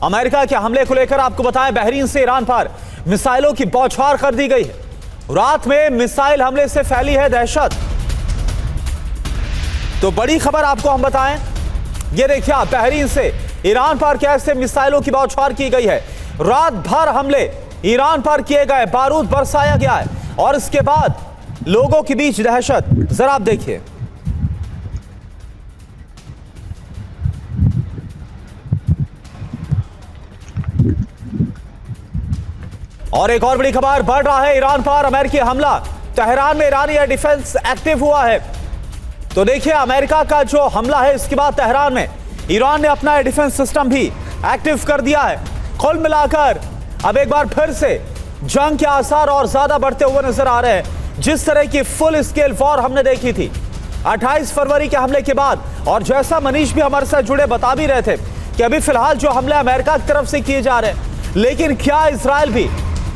America के हमले को लेकर आपको बताएं, बहरीन से ईरान पर मिसाइलों की बौछार कर दी गई है। रात में मिसाइल हमले से फैली है दहशत। तो बड़ी खबर आपको हम बताएं, ये देखिए आप, बहरीन से ईरान पर कैसे मिसाइलों की बौछार की गई है। रात भर हमले ईरान पर किए गए, बारूद बरसाया गया है और इसके बाद लोगों के बीच दहशत। जरा आप देखिए। और एक और बड़ी खबर, बढ़ रहा है ईरान पर अमेरिकी हमला। तेहरान में ईरानी एयर डिफेंस एक्टिव हुआ है। तो देखिए, अमेरिका का जो हमला है, इसके बाद तेहरान में ईरान ने अपना एयर डिफेंस सिस्टम भी एक्टिव कर दिया है। कुल मिलाकर अब एक बार फिर से जंग के आसार और ज्यादा बढ़ते हुए नजर आ रहे हैं। जिस तरह की फुल स्केल वॉर हमने देखी थी 28 फरवरी के हमले के बाद, और जैसा मनीष भी हमारे साथ जुड़े बता भी रहे थे कि अभी फिलहाल जो हमले अमेरिका की तरफ से किए जा रहे हैं, लेकिन क्या इजराइल भी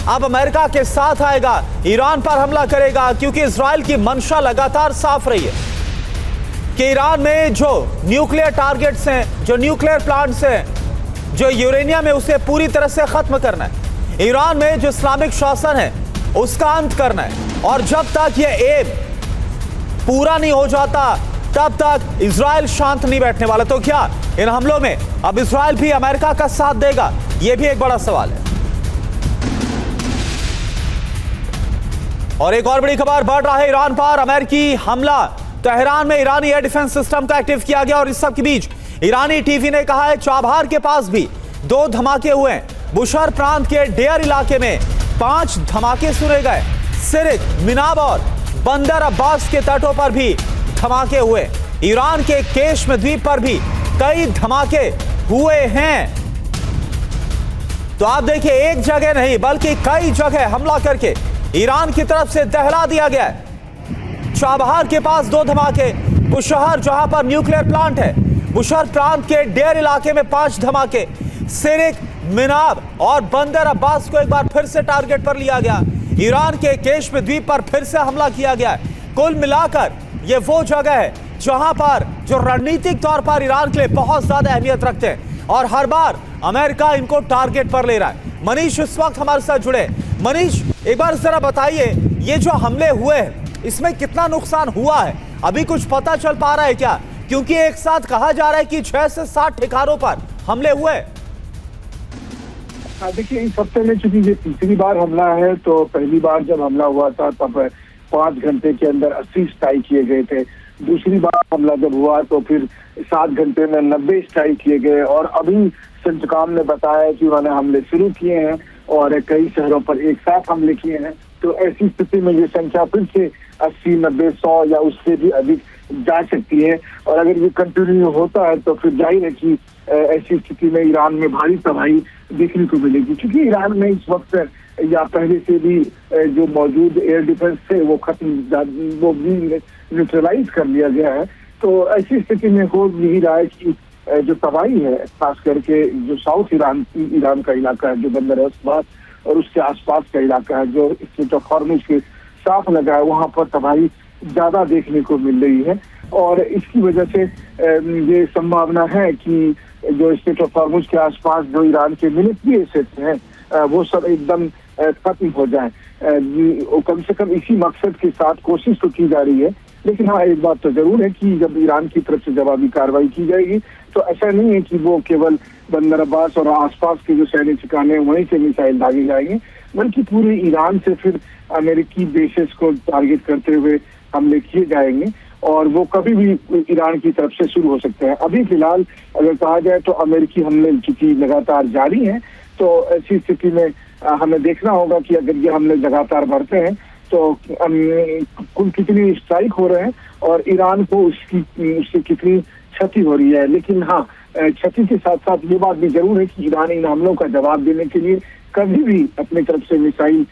अब अमेरिका के साथ आएगा, ईरान पर हमला करेगा? क्योंकि इजराइल की मंशा लगातार साफ रही है कि ईरान में जो न्यूक्लियर टारगेट्स हैं, जो न्यूक्लियर प्लांट्स हैं, जो यूरेनियम है, उसे पूरी तरह से खत्म करना है। ईरान में जो इस्लामिक शासन है उसका अंत करना है। और जब तक ये एम पूरा नहीं हो जाता, तब तक इजराइल शांत नहीं बैठने वाला। तो क्या इन हमलों में अब इजराइल भी अमेरिका का साथ देगा? यह भी एक बड़ा सवाल है। और एक और बड़ी खबर, बढ़ रहा है ईरान पर अमेरिकी हमला। तेहरान में ईरानी एयर डिफेंस सिस्टम का एक्टिव किया गया और इस सब के बीच ईरानी टीवी ने कहा है चाबहार के पास भी 2 धमाके हुए हैं। बुशहर प्रांत के डेयर इलाके में 5 धमाके सुने गए। सिरिक, मिनाब और बंदर अब्बास के तटों पर भी धमाके हुए। ईरान के केशम द्वीप पर भी कई धमाके हुए हैं। तो आप देखिए, एक जगह नहीं बल्कि कई जगह हमला करके ईरान की तरफ से दहला दिया गया है। चाबहार के पास 2 धमाके, बुशहर जहां पर न्यूक्लियर प्लांट है, बुशहर प्रांत के डेयर इलाके में 5 धमाके। सिरिक, मिनाब और बंदर अब्बास को एक बार फिर से टारगेट पर लिया गया। ईरान के केशम द्वीप पर फिर से हमला किया गया है। कुल मिलाकर यह वो जगह है जहां पर जो रणनीतिक तौर पर ईरान के लिए बहुत ज्यादा अहमियत रखते हैं और हर बार अमेरिका इनको टारगेट पर ले रहा है। मनीष इस वक्त हमारे साथ जुड़े। मनीष, एक बार जरा बताइए, ये जो हमले हुए हैं इसमें कितना नुकसान हुआ है? अभी कुछ पता चल पा रहा है क्या? क्योंकि एक साथ कहा जा रहा है कि 6 से 7 ठिकानों पर हमले हुए। देखिए, इस हफ्ते में चूंकि ये तीसरी बार हमला है, तो पहली बार जब हमला हुआ था तब 5 घंटे के अंदर 80 स्ट्राइक किए गए थे। दूसरी बार हमला जब हुआ तो फिर 7 घंटे में 90 स्ट्राइक किए गए। और अभी सेंटकॉम ने बताया कि उन्होंने हमले शुरू किए हैं और कई शहरों पर एक साथ हमले किए हैं। तो ऐसी स्थिति में ये संख्या फिर से 80, 90, 100 या उससे भी अधिक जा सकती है। और अगर ये कंटिन्यू होता है तो फिर जाहिर है कि ऐसी स्थिति में ईरान में भारी तबाही देखने को मिलेगी। क्योंकि ईरान में इस वक्त या पहले से भी जो मौजूद एयर डिफेंस थे वो वो भी न्यूट्रलाइज कर लिया गया है। तो ऐसी स्थिति में हो यही रहा है कि जो तबाही है, खास करके जो साउथ ईरान का इलाका है, जो बंदर अब्बास और उसके आसपास का इलाका है, जो स्ट्रेट ऑफ हॉर्मुज के साथ लगा है, वहां पर तबाही ज्यादा देखने को मिल रही है। और इसकी वजह से ये संभावना है कि जो स्ट्रेट ऑफ हॉर्मुज के आसपास जो ईरान के मिलिट्री एसेट्स हैं वो सब एकदम खत्म हो जाए। कम से कम इसी मकसद के साथ कोशिश तो की जा रही है। लेकिन हाँ, एक बात तो जरूर है कि जब ईरान की तरफ से जवाबी कार्रवाई की जाएगी तो ऐसा नहीं है कि वो केवल बंदर अब्बास और आसपास के जो सैन्य ठिकाने वहीं से मिसाइल दागे जाएंगे, बल्कि पूरे ईरान से फिर अमेरिकी बेसेस को टारगेट करते हुए हमले किए जाएंगे। और वो कभी भी ईरान की तरफ से शुरू हो सकते हैं। अभी फिलहाल अगर कहा जाए तो अमेरिकी हमले चूंकि लगातार जारी हैं, तो ऐसी स्थिति में हमें देखना होगा कि अगर ये हमले लगातार बढ़ते हैं तो कुल कितनी स्ट्राइक हो रहे हैं और ईरान को उससे कितनी क्षति हो रही है। लेकिन हाँ, क्षति के साथ साथ ये बात भी जरूर है कि ईरान इन हमलों का जवाब देने के लिए कभी भी अपनी तरफ से मिसाइल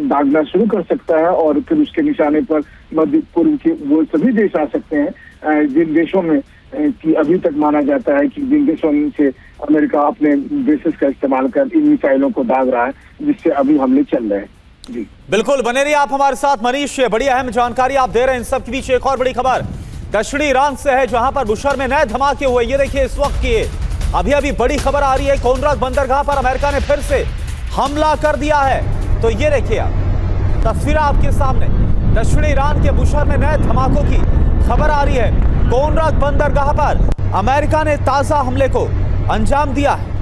दागना शुरू कर सकता है और फिर उसके निशाने पर मध्य पूर्व के वो सभी देश आ सकते हैं जिन देशों में कि अभी तक माना जाता है कि जिन देशों से अमेरिका अपने बेसिस का इस्तेमाल कर इन मिसाइलों को दाग रहा है, जिससे अभी हमले चल रहे हैं। जी बिल्कुल, बने रहिए आप हमारे साथ। मनीष, बड़ी अहम जानकारी आप दे रहे हैं। इन सब के बीच एक और बड़ी खबर दक्षिणी ईरान से है, जहां पर बुशहर में नए धमाके हुए। ये देखिए इस वक्त की अभी अभी बड़ी खबर आ रही है, कोनरक बंदरगाह पर अमेरिका ने फिर से हमला कर दिया है। तो ये देखिए आप तस्वीर आपके सामने, दक्षिणी ईरान के बुशहर में नए धमाकों की खबर आ रही है। कोनरक बंदरगाह पर अमेरिका ने ताजा हमले को अंजाम दिया है।